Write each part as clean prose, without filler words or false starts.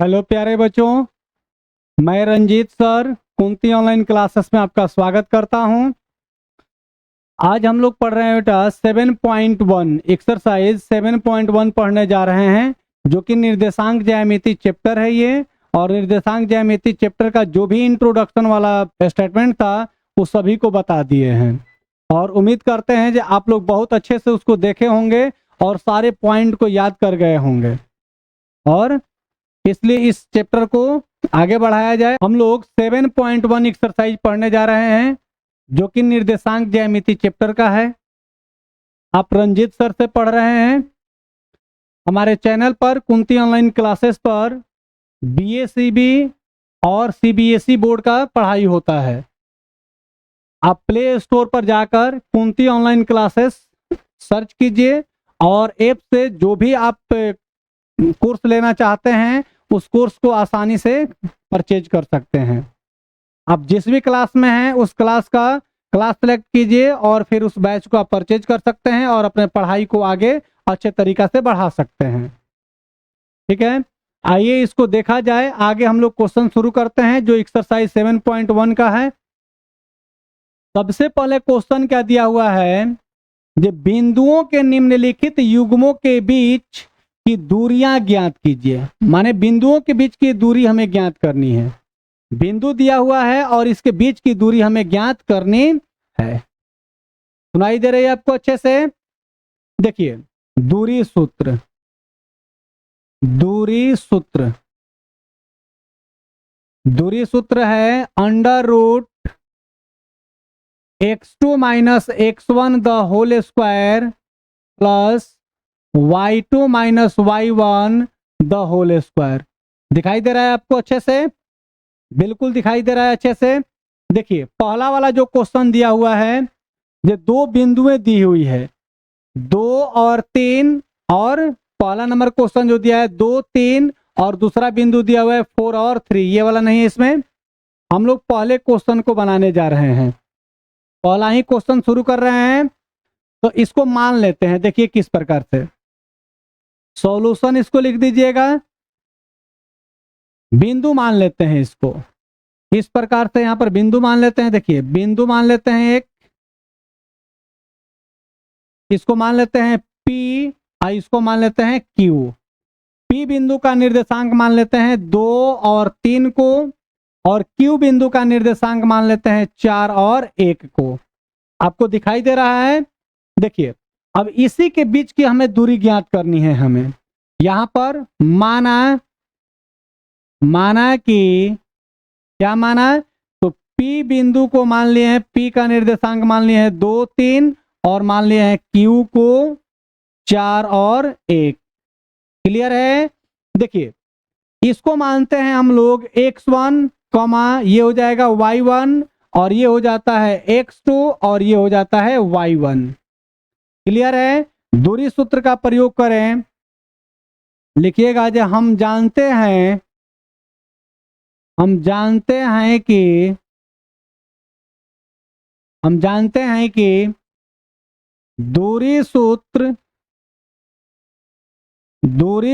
Hello प्यारे बच्चों, मैं Ranjeet sir Kunti online classes में आपका स्वागत करता हूं। आज हम लोग पढ़ रहे हैं बेटा 7.1 एक्सरसाइज 7.1 पढ़ने जा रहे हैं, जो कि निर्देशांक ज्यामिति चैप्टर है ये। और निर्देशांक ज्यामिति चैप्टर का जो भी इंट्रोडक्शन वाला स्टेटमेंट था वो सभी को बता दिए हैं, और उम्मीद करते हैं कि आप लोग बहुत अच्छे से उसको देखे होंगे और सारे पॉइंट को याद कर गए होंगे। और इसलिए इस चैप्टर को आगे बढ़ाया जाए। हम लोग 7.1 एक्सरसाइज पढ़ने जा रहे हैं, जो कि निर्देशांक ज्यामिति चैप्टर का है। आप रंजीत सर से पढ़ रहे हैं। हमारे चैनल पर कुंती ऑनलाइन क्लासेस पर बीएसीबी और सीबीएसई बोर्ड का पढ़ाई होता है। आप प्ले स्टोर पर जाकर कुंती ऑनलाइन क्लासेस सर्च कीजिए और ऐप से जो भी आप कोर्स लेना चाहते हैं उस कोर्स को आसानी से परचेज कर सकते हैं। आप जिस भी क्लास में हैं उस क्लास सेलेक्ट कीजिए और फिर उस बैच को आप परचेज कर सकते हैं और अपने पढ़ाई को आगे अच्छे तरीका से बढ़ा सकते हैं। ठीक है, आइए इसको देखा जाए। आगे हम लोग क्वेश्चन शुरू करते हैं जो एक्सरसाइज 7.1 का है। सबसे पहले क्वेश्चन क्या दिया हुआ है, जो बिंदुओं के निम्नलिखित युग्मों के बीच की दूरियां ज्ञात कीजिए। माने बिंदुओं के बीच की दूरी हमें ज्ञात करनी है। बिंदु दिया हुआ है और इसके बीच की दूरी हमें ज्ञात करनी है। सुनाई दे रही है आपको अच्छे से? देखिए, दूरी सूत्र है under root x2 minus x1 the whole square plus y2 minus y1 the whole square. दिखाई दे रहा है आपको अच्छे से? बिल्कुल दिखाई दे रहा है अच्छे से। देखिए, पहला वाला जो क्वेश्चन दिया हुआ है, ये दो बिंदुएं दी हुई है 2 और 3, और पहला नंबर क्वेश्चन जो दिया है 2 3 और दूसरा बिंदु दिया हुआ है 4 और 3। ये वाला नहीं है। इसमें हम लोग पहले क्वेश्चन को बनाने जा रहे हैं, पहला ही क्वेश्चन शुरू कर रहे हैं। तो इसको मान लेते हैं। देखिए किस प्रकार से सॉल्यूशन इसको लिख दीजिएगा। बिंदु मान लेते हैं इसको इस प्रकार से, यहां पर बिंदु मान लेते हैं। देखिए, बिंदु मान लेते हैं एक, इसको मान लेते हैं P और इसको मान लेते हैं Q। P बिंदु का निर्देशांक मान लेते हैं 2 और 3 को, और Q बिंदु का निर्देशांक मान लेते हैं 4 और 1 को। आपको दिखाई दे रहा है? देखिए, अब इसी के बीच की हमें दूरी ज्ञात करनी है। हमें यहां पर माना कि क्या माना, तो P बिंदु को मान लिए हैं, P का निर्देशांक मान लिए हैं 2 3 और मान लिए हैं Q को 4 और 1। क्लियर है? देखिए, इसको मानते हैं हम लोग x1, ये हो जाएगा y1 और ये हो जाता है x2 और ये हो जाता है y1। क्लियर है? दूरी सूत्र का प्रयोग करें, लिखिएगा जो हम जानते हैं कि दूरी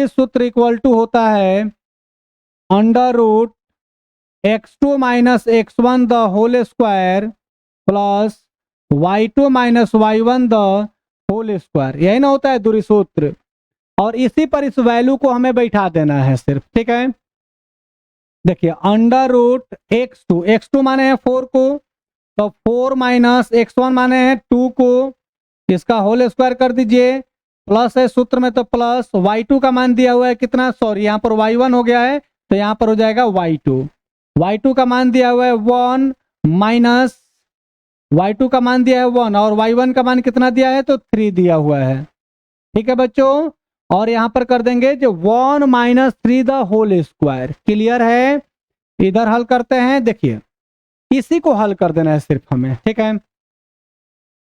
सूत्र इक्वल टू होता है under root x2 minus x1 the whole square plus y2 minus y1 the whole square. यही ना होता है दूरी सूत्र? और इसी पर इस वैल्यू को हमें बैठा देना है सिर्फ। ठीक है, देखिए, अंडर रूट x2 माने हैं 4 को, तो 4 माइनस x1 माने हैं 2 को, इसका होल स्क्वायर कर दीजिए। प्लस है सूत्र में तो प्लस y2 का मान दिया हुआ है कितना, सॉरी यहाँ पर y1 हो गया है तो यहाँ पर हो जाएगा y2 का मान दिया हुआ है 1 माइनस y2 का मान दिया है 1 और y1 का मान कितना दिया है, तो 3 दिया हुआ है। ठीक है बच्चों, और यहाँ पर कर देंगे जो 1 minus 3 the whole square. Clear है? इधर हल करते हैं। देखिए, इसी को हल कर देना है सिर्फ हमें। ठीक है,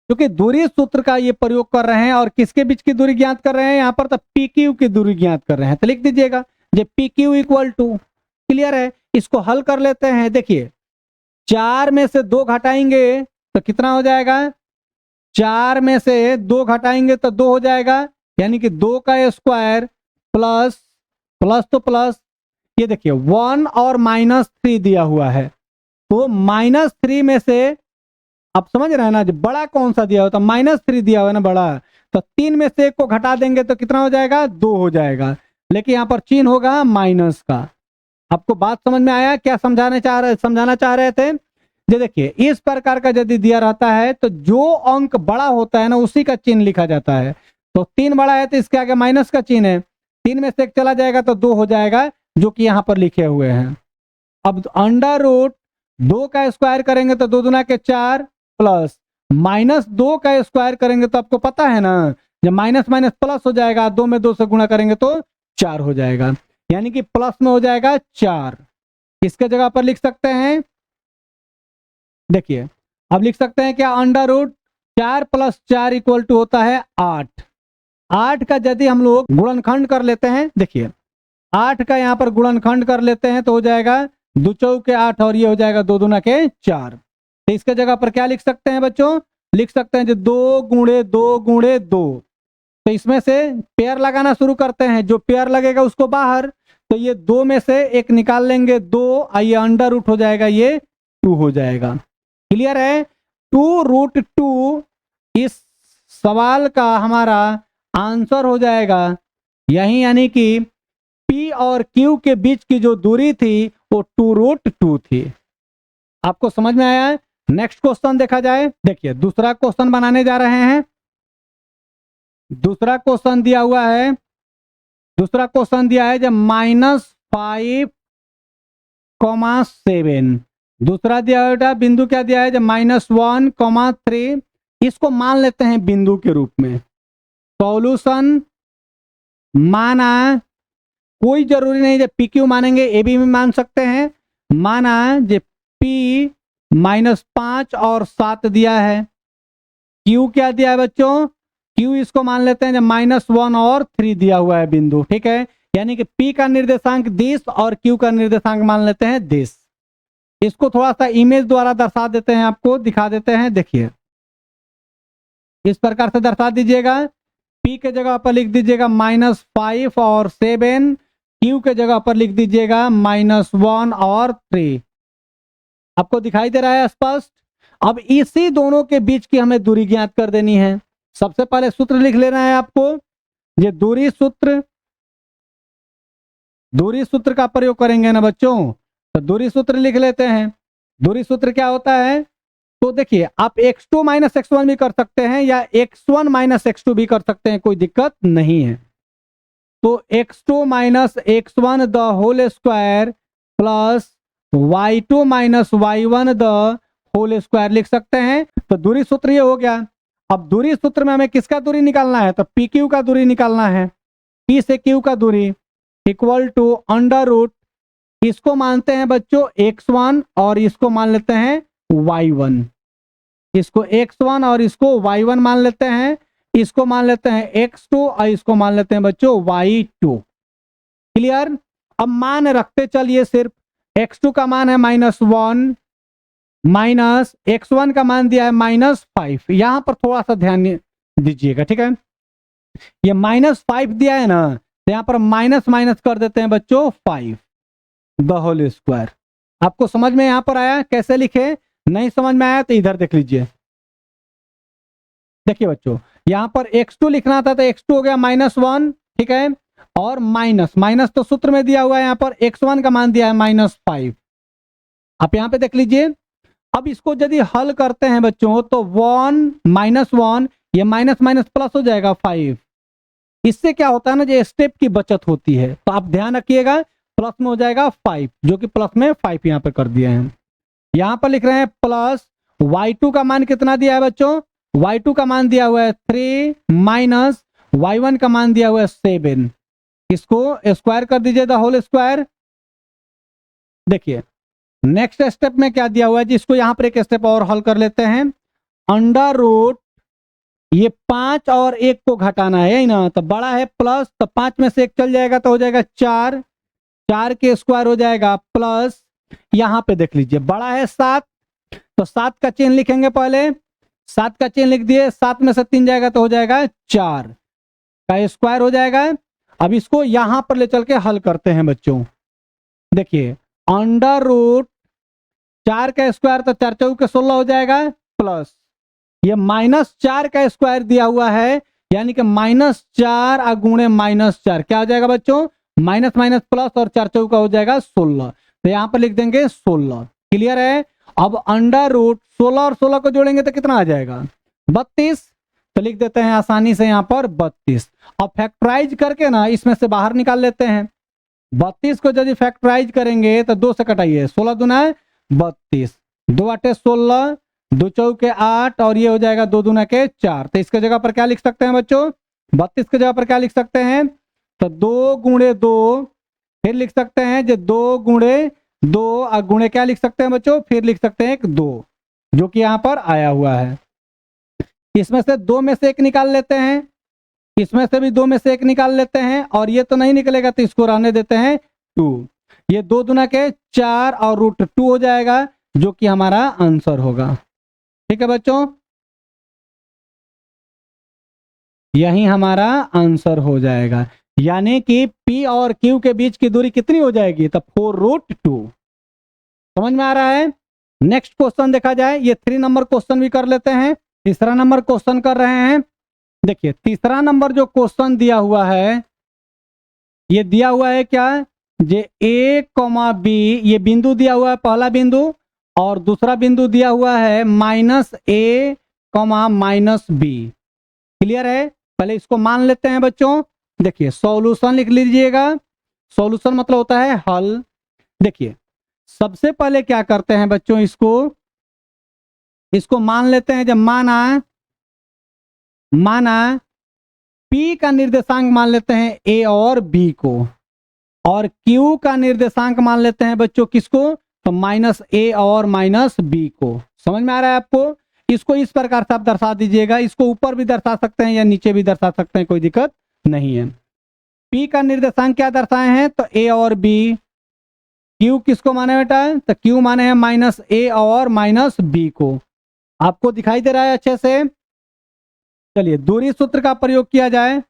क्योंकि दूरी सूत्र का ये प्रयोग कर रहे हैं और किसके बीच की दूरी ज्ञात कर रहे हैं, यहाँ पर तो PQ की दूरी ज्ञात कर रहे हैं, तो लिख दीजिएगा जो PQ इक्वल टू। क्लियर है? इसको हल कर लेते हैं। देखिए, 4 में से 2 घटाएंगे तो कितना हो जाएगा, 4 में से 2 घटाएंगे तो 2 हो जाएगा, यानी कि 2 का स्क्वायर प्लस प्लस तो प्लस, ये देखिए 1 और -3 दिया हुआ है, तो -3 में से आप समझ रहे हैं ना, जो बड़ा कौन सा दिया हुआ, तो -3 दिया हुआ है ना बड़ा, तो 3 में से 1 को घटा देंगे तो कितना हो जाएगा, 2 हो जाएगा, लेकिन यहाँ पर चिन्ह होगा माइनस का। आपको बात समझ में आया, क्या समझाना चाह रहे थे? ये देखिए इस प्रकार का यदि दिया रहता है तो जो अंक बड़ा होता है ना उसी का चिन्ह लिखा जाता है। तो 3 बड़ा है तो इसके आगे माइनस का चिन्ह है, 3 में से 1 चला जाएगा तो 2 हो जाएगा, जो कि यहाँ पर लिखे हुए हैं। अब अंडर रूट 2 का स्क्वायर करेंगे तो 2 दूना के 4 प्लस -2 का स्क्वायर करेंगे तो आपको पता है ना, जब माइनस माइनस प्लस हो जाएगा, 2 में 2 से गुणा करेंगे तो 4 हो जाएगा, यानी कि प्लस में हो जाएगा 4। इसके जगह पर लिख सकते हैं, देखिए अब लिख सकते हैं क्या, अंडर रूट 4 + 4 = होता है 8। 8 का यदि हम लोग गुणनखंड कर लेते हैं, देखिए 8 का यहाँ पर गुणनखंड कर लेते हैं तो हो जाएगा 2 चौके 8 और ये हो जाएगा 2 दूना के 4। तो इसके जगह पर क्या लिख सकते हैं बच्चों, लिख सकते हैं जो 2 × 2 × 2। तो इसमें से पेयर लगाना शुरू करते हैं, जो पेयर लगेगा उसको बाहर, तो ये 2 में से 1 निकाल लेंगे 2, आइए अंडर रूट हो जाएगा, ये 2 हो जाएगा। क्लियर है? 2√2 इस सवाल का हमारा आंसर हो जाएगा यही, यानी कि P और Q के बीच की जो दूरी थी वो 2√2 थी। आपको समझ में आया? नेक्स्ट क्वेश्चन देखा जाए। देखिए दूसरा क्वेश्चन बनाने जा रहे हैं। दूसरा क्वेश्चन दिया हुआ है, दूसरा क्वेश्चन दिया है जब -5,7। दूसरा दिया हुआ बिंदु क्या दिया है, जब -1,3। इसको मान लेते हैं बिंदु के रूप में। सॉल्यूशन माना, कोई जरूरी नहीं जब PQ मानेंगे AB में मान सकते हैं। माना जो P -5 और 7 दिया है, Q क्या दिया है बच्चों, Q इसको मान लेते हैं जब -1 और 3 दिया हुआ है बिंदु, ठीक है, यानी कि P का निर्देशांक दिस और Q का निर्देशांक मान लेते हैं दिस। इसको थोड़ा सा इमेज द्वारा दर्शा देते हैं, आपको दिखा देते हैं। देखिए इस प्रकार से दर्शा दीजिएगा, P के जगह पर लिख दीजिएगा -5 और 7, Q के जगह पर लिख दीजिएगा -1 और 3। आपको दिखाई दे रहा है स्पष्ट? अब इसी दोनों के बीच की हमें दूरी ज्ञात कर देनी है। सबसे पहले सूत्र लिख लेना है आपको, ये दूरी सूत्र, दूरी सूत्र का प्रयोग करेंगे ना बच्चों, तो दूरी सूत्र लिख लेते हैं। दूरी सूत्र क्या होता है, तो देखिए आप x2 - x1 भी कर सकते हैं या x1 - x2 भी कर सकते हैं, कोई दिक्कत नहीं है। तो x2 - x1 the whole square plus y2 - y1 the whole square लिख सकते हैं। तो दूरी सूत्र ये हो गया। अब दूरी सूत्र में हमें किसका दूरी निकालना है, तो PQ का दूरी निकालना है। P से Q का दूरी इक्वल टू अंडर रूट, इसको मानते हैं बच्चों x1 और इसको मान लेते हैं y1। इसको x1 और इसको y1 मान लेते हैं, इसको मान लेते हैं x2 और इसको मान लेते हैं बच्चों y2। क्लियर? अब मान रखते चलिए, सिर्फ x2 का मान है -1 माइनस x1 का मान दिया है -5। यहां पर थोड़ा सा ध्यान दीजिएगा, ठीक है, ये -5 दिया है ना, तो यहां पर माइनस माइनस कर देते हैं बच्चों 5 द होल स्क्वायर। आपको समझ में यहां पर आया कैसे लिखे? नहीं समझ में आया तो इधर देख लीजिए। देखिए बच्चों यहां पर x2 लिखना था तो x2 हो गया -1, ठीक है, और माइनस माइनस तो सूत्र में दिया हुआ है, यहां पर x1 का मान दिया है -5। आप यहां पे देख लीजिए। अब इसको यदि हल करते हैं बच्चों तो 1 -1, ये माइनस माइनस प्लस हो जाएगा 5। इससे क्या होता है ना, जो स्टेप की बचत होती है, तो आप ध्यान रखिएगा प्लस में हो जाएगा 5, जो कि प्लस में 5 यहां पे कर दिए हैं। यहां पर लिख रहे हैं प्लस y2 का मान कितना दिया है बच्चों, y2 का मान दिया हुआ है 3 माइनस y1 का मान दिया हुआ है 7। इसको स्क्वायर कर दीजिए द होल स्क्वायर। देखिए नेक्स्ट स्टेप में क्या दिया हुआ है, जिसको यहां पर एक स्टेप और हल कर लेते हैं। अंडर रूट, ये 5 और 1 को घटाना है ना, तो बड़ा है प्लस, तो 5 में से 1 चल जाएगा तो हो जाएगा 4, 4 के स्क्वायर हो जाएगा प्लस, यहां पे देख लीजिए बड़ा है 7, तो 7 का चिन्ह लिखेंगे पहले, 7 का चिन्ह लिख दिए, 7 में से 3 जाएगा तो हो जाएगा 4 का स्क्वायर हो जाएगा। अब इसको यहां पर ले चल के हल करते हैं बच्चों। देखिए अंडर रूट 4 का स्क्वायर तो 4 चौके 16 हो जाएगा, प्लस ये -4 का स्क्वायर दिया हुआ है, यानी कि -4 गुणे -4 क्या हो जाएगा बच्चों, माइनस माइनस प्लस और 4 चौका हो जाएगा 16। तो यहाँ पर लिख देंगे 16। क्लियर है। अब अंडर रूट 16 और 16 को जोड़ेंगे तो कितना आ जाएगा 32। तो लिख देते हैं आसानी से यहाँ पर 32। अब फैक्टराइज करके ना इसमें से बाहर निकाल लेते हैं। 32 को यदि फैक्टराइज करेंगे तो 2 से कटाइए, 16 दूना 32, 2 आठे 16, 2 चौके 8 और ये हो जाएगा 2 दूना के 4। तो इसके जगह पर क्या लिख सकते हैं बच्चों, 32 की जगह पर क्या लिख सकते हैं, तो 2 गुणे 2, फिर लिख सकते हैं जो 2 गुणे 2 और गुणे क्या लिख सकते हैं बच्चों, फिर लिख सकते हैं 2, जो कि यहाँ पर आया हुआ है। इसमें से 2 में से 1 निकाल लेते हैं, इसमें से भी 2 में से 1 निकाल लेते हैं, और ये तो नहीं निकलेगा तो इसको रहने देते हैं 2। ये 2 दूना के 4 और रूट 2 हो जाएगा, जो कि हमारा आंसर होगा। ठीक है बच्चों, यही हमारा आंसर हो जाएगा। यानी कि P और Q के बीच की दूरी कितनी हो जाएगी, तो 4√2। समझ में आ रहा है। नेक्स्ट क्वेश्चन देखा जाए, ये 3 नंबर क्वेश्चन भी कर लेते हैं। तीसरा नंबर क्वेश्चन कर रहे हैं। देखिए तीसरा नंबर जो क्वेश्चन दिया हुआ है, ये दिया हुआ है क्या, जे A, B, ये बिंदु दिया हुआ है पहला बिंदु, और दूसरा बिंदु दिया हुआ है -A, -B। क्लियर है। पहले इसको मान लेते हैं बच्चों। देखिए सॉल्यूशन लिख लीजिएगा। सॉल्यूशन मतलब होता है हल। देखिए सबसे पहले क्या करते हैं बच्चों, इसको मान लेते हैं। जब माना P का निर्देशांक मान लेते हैं A और B को, और Q का निर्देशांक मान लेते हैं बच्चों किसको, तो -A और -B को। समझ में आ रहा है आपको। इसको इस प्रकार से आप दर्शा दीजिएगा। इसको ऊपर भी दर्शा सकते हैं या नीचे भी दर्शा सकते हैं, कोई दिक्कत नहीं है। P का निर्देशांक क्या दर्शाए हैं, तो A और B। Q किसको माने बेटा, तो Q माने हैं -A और -B को। आपको दिखाई दे रहा है अच्छे से। चलिए दूरी सूत्र का प्रयोग किया जाए।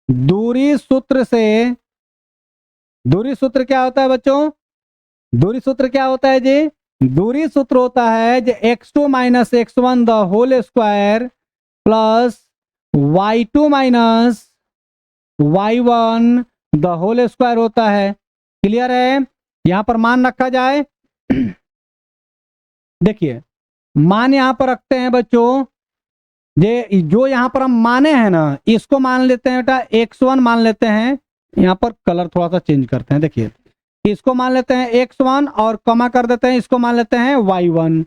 दूरी सूत्र क्या होता है बच्चों, दूरी सूत्र क्या होता है जी, दूरी सूत्र होता है जो x2 - x1 the whole square plus y2 - y1 the whole square होता है। क्लियर है। यहां पर मान रखा जाए। देखिए मान यहां पर रखते हैं बच्चों, ये जो यहां पर हम माने हैं ना, इसको मान लेते हैं बेटा x1 मान लेते हैं। यहां पर कलर थोड़ा सा चेंज करते हैं। देखिए इसको मान लेते हैं x1 और कॉमा कर देते हैं, इसको मान लेते हैं y1।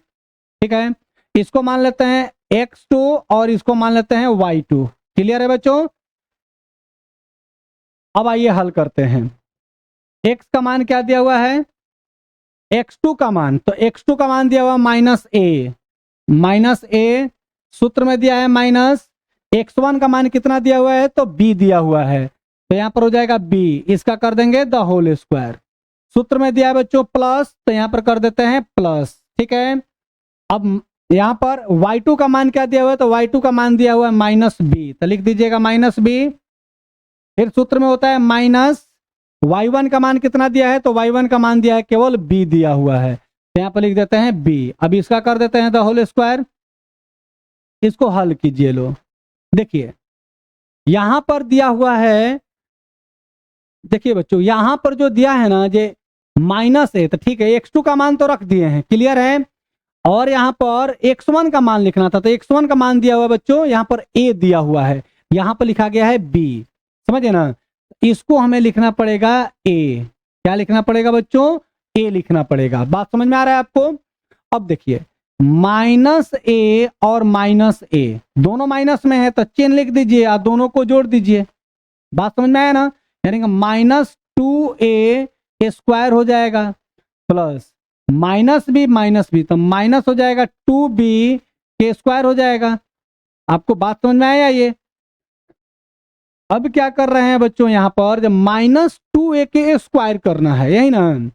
ठीक है। इसको मान लेते हैं x2 और इसको मान लेते हैं y2। क्लियर है बच्चों। अब आइए हल करते हैं। x का मान क्या दिया हुआ है, x2 का मान, तो x2 का मान दिया हुआ -a, सूत्र में दिया है माइनस। x1 का मान कितना दिया हुआ है, तो b दिया हुआ है, तो यहां पर हो जाएगा b। इसका कर देंगे द होल स्क्वायर। सूत्र में दिया है बच्चों प्लस, तो यहां पर कर देते हैं प्लस। ठीक है। अब यहां पर y2 का मान क्या दिया हुआ है, तो y2 का मान दिया हुआ है -b, तो लिख दीजिएगा -b। फिर सूत्र में होता है माइनस, y1 का मान कितना दिया है, तो y1 का मान दिया है केवल b दिया हुआ है, तो यहां पर लिख देते हैं b। अब इसका कर देते हैं द होल स्क्वायर। इसको हल कीजिए लो। देखिए यहां पर दिया हुआ है, देखिए बच्चों यहां पर जो दिया है ना जे -a, तो ठीक है x2 का मान तो रख दिए हैं। क्लियर है। और यहां पर x1 का मान लिखना था, तो x1 का मान दिया हुआ बच्चों, यहां पर a दिया हुआ है, यहां पर लिखा गया है b। समझे ना। इसको हमें लिखना पड़ेगा a। क्या लिखना पड़ेगा बच्चों, a लिखना पड़ेगा। बात समझ में आ रहा है आपको। अब देखिए -a और -a दोनों माइनस में है, तो चेन लिख दीजिए और दोनों को जोड़ दीजिए। बात समझ में आया ना। यानी कि -2a स्क्वायर हो जाएगा प्लस -b तो माइनस हो जाएगा 2b के स्क्वायर हो जाएगा। आपको बात समझ में आया ये। अब क्या कर रहे हैं बच्चों, यहां पर जब -2a के स्क्वायर करना है, यही ना,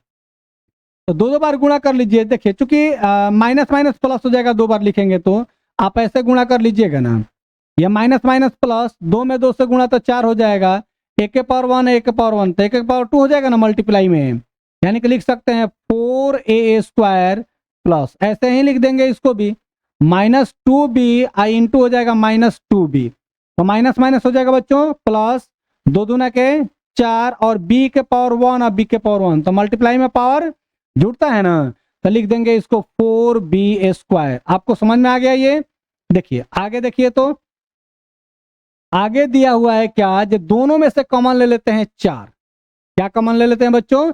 तो दो बार गुणा कर लीजिए। देखिए चूंकि माइनस माइनस प्लस हो जाएगा, 2 बार लिखेंगे तो आप ऐसे गुणा कर लीजिएगा ना। ये माइनस माइनस प्लस, 2 में 2 से गुणा तो 4 हो जाएगा, 1 के पावर 1 1 के पावर 1 तो 1 के पावर 2 हो जाएगा ना मल्टीप्लाई में। यानी कि लिख सकते हैं 4a² प्लस, ऐसे ही लिख देंगे इसको भी, -2b आई इंटू हो जाएगा -2b, तो माइनस माइनस हो जाएगा बच्चों, प्लस 2 दूना के 4 और b के पावर 1 और b के पावर 1, तो मल्टीप्लाई में पावर जुड़ता है ना, तो लिख देंगे इसको 4b²। आपको समझ में आ गया ये? देखिए आगे, देखिए तो आगे दिया हुआ है क्या, जो दोनों में से कॉमन ले लेते हैं 4। क्या कॉमन ले लेते हैं बच्चों?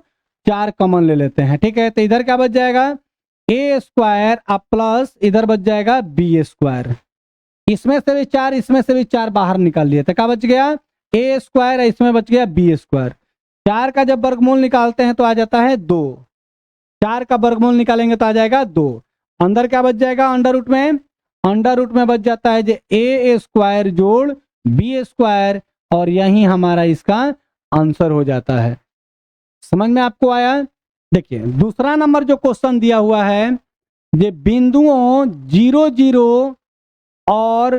4 कॉमन ले लेते हैं, ठीक है। तो इधर क्या बच जाएगा, a² अब प्लस इधर बच जाएगा b²। इसमें से भी 4, इसमें से भी 4 बाहर निकाल लिए, तो क्या बच गया, a², इसमें बच गया b²। 4 का जब वर्गमूल निकालते हैं तो आ जाता है 2, 4 का वर्गमूल निकालेंगे तो आ जाएगा 2। अंदर क्या बच जाएगा, अंडर रूट में बच जाता है जो a² जोड़ b², और यही हमारा इसका आंसर हो जाता है। समझ में आपको आया? देखिए दूसरा नंबर जो क्वेश्चन दिया हुआ है, ये बिंदुओं 0 0 और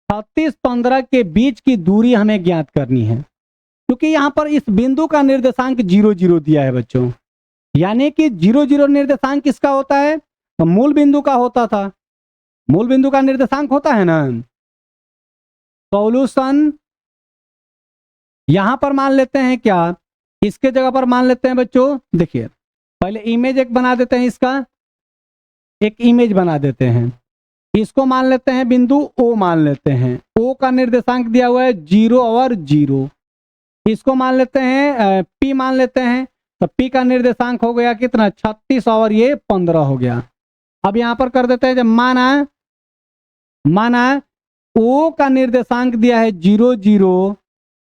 36 15 के बीच की दूरी हमें ज्ञात करनी है, क्योंकि यहाँ पर इस बिंदु का निर्देशांक 0 0 दिया है बच्चों, यानी कि 0 0 निर्देशांक किसका होता है, तो मूल बिंदु का होता था, मूल बिंदु का निर्देशांक होता है ना। सॉल्यूशन यहां पर मान लेते हैं क्या, इसके जगह पर मान लेते हैं बच्चों, देखिए पहले इमेज एक बना देते हैं, इसका एक इमेज बना देते हैं, इसको मान लेते हैं बिंदु O मान लेते हैं, O का निर्देशांक दिया हुआ है 0 और 0, इसको मान लेते हैं P मान लेते हैं, तो P का निर्देशांक हो गया कितना, 36 और ये 15 हो गया। अब यहां पर कर देते हैं, जब माना O का निर्देशांक दिया है 0 0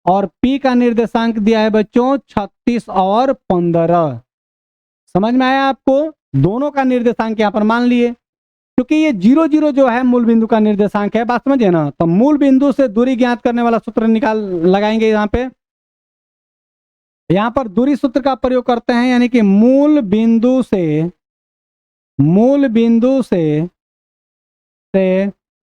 और P का निर्देशांक दिया है बच्चों 36 और 15। समझ में आया आपको? दोनों का निर्देशांक यहां पर मान लिए, क्योंकि ये 0 0 जो है मूल बिंदु का निर्देशांक है, बात समझे ना। तो मूल बिंदु से दूरी ज्ञात करने वाला सूत्र लगाएंगे यहाँ पे, यहाँ पर दूरी सूत्र का प्रयोग करते हैं, यानी कि मूल बिंदु से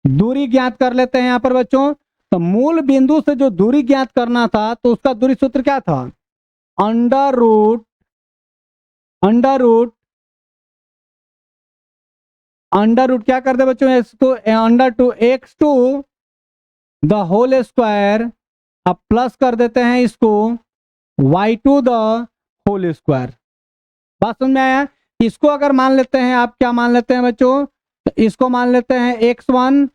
दूरी ज्ञात कर लेते हैं यहाँ पर बच्चों। तो मूल बिंदु से जो दूरी ज्ञात करना था, तो उसका दूरी सूत्र क्या था, अंडर रूट क्या कर दे बच्चों, इसको x² द होल स्क्वायर, अब प्लस कर देते हैं इसको y² द होल स्क्वायर। बात समझ में आया? इसको अगर मान लेते हैं, आप क्या मान लेते हैं बच्चों, तो इसको मान लेते हैं x1,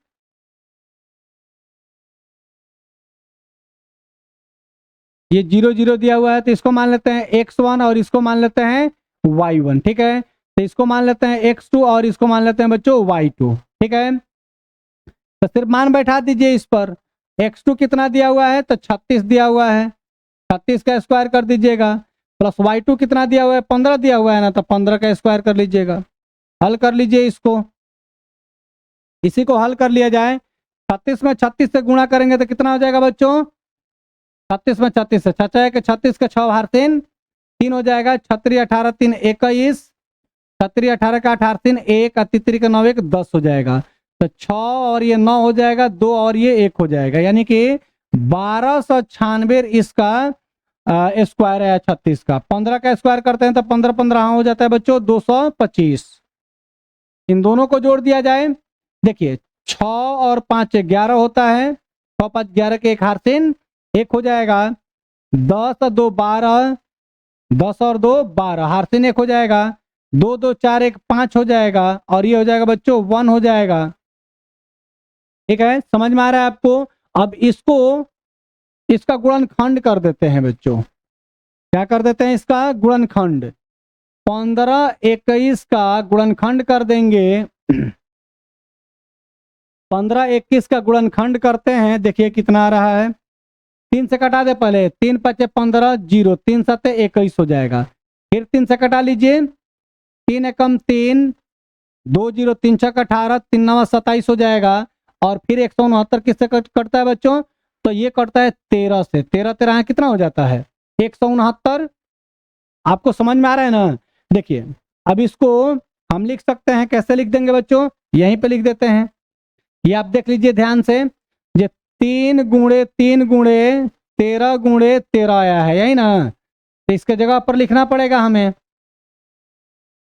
ये 0 0 दिया हुआ है, तो इसको मान लेते हैं x1 और इसको मान लेते हैं y1, ठीक है। तो इसको मान लेते हैं x2 और इसको मान लेते हैं बच्चों y2, ठीक है। तो सिर्फ मान बैठा दीजिए इस पर, x2 कितना दिया हुआ है, तो 36 दिया हुआ है, 36 का स्क्वायर कर दीजिएगा, प्लस y2 कितना दिया हुआ है, 15 दिया हुआ है ना, तो 15 का स्क्वायर कर लीजिएगा। हल कर लीजिए इसको, इसी को हल कर लिया जाए। 36 में 36 से गुणा करेंगे तो कितना हो जाएगा बच्चों, 36 में 36 से 36 के 6 बाहर 3 हो जाएगा, 36 18 3 21, 36 18 का 18 3 1, 33 का 9 1 10 हो जाएगा। तो 6 और ये 9 हो जाएगा, 2 और ये 1 हो जाएगा, यानी कि 1296 इसका स्क्वायर है 36 का। 15 का स्क्वायर करते हैं तो 15 15 हो जाता है बच्चों 225। इन दोनों को जोड़ दिया जाए, देखिए 6 और 5 11 होता है, 6 5 11 के 1 हारसिन 1 हो जाएगा, 10 2 12, 10 और 2 12 हारसिन 1 हो जाएगा, 2 2 4 1 5 हो जाएगा, और ये हो जाएगा बच्चों 1 हो जाएगा। ठीक है, समझ में आ रहा है आपको? अब इसका गुणनखंड कर देते हैं बच्चों, क्या कर देते हैं इसका गुणनखंड, 15 21 का गुणनखंड कर देंगे। 15 21 का गुणनखंड करते हैं, देखिए कितना आ रहा है, 3 से कटा दे पहले, 3 5 15 0, 3 7 21 हो जाएगा, फिर 3 से कटा लीजिए, 3 एकम 3, 2 0 3 6 18, 3 9 27 हो जाएगा, और फिर 169 किससे कटता है बच्चों, तो ये कटता है 13 से, 13 13 कितना हो जाता है 169। आपको समझ में आ रहा है ना? देखिए अब इसको हम लिख सकते हैं, कैसे लिख देंगे बच्चों, यहीं पे लिख देते हैं, ये आप देख लीजिए ध्यान से, ये 3 गुणे 3 गुणे 13 गुणे 13 आया है, यही ना, तो इसके जगह पर लिखना पड़ेगा हमें,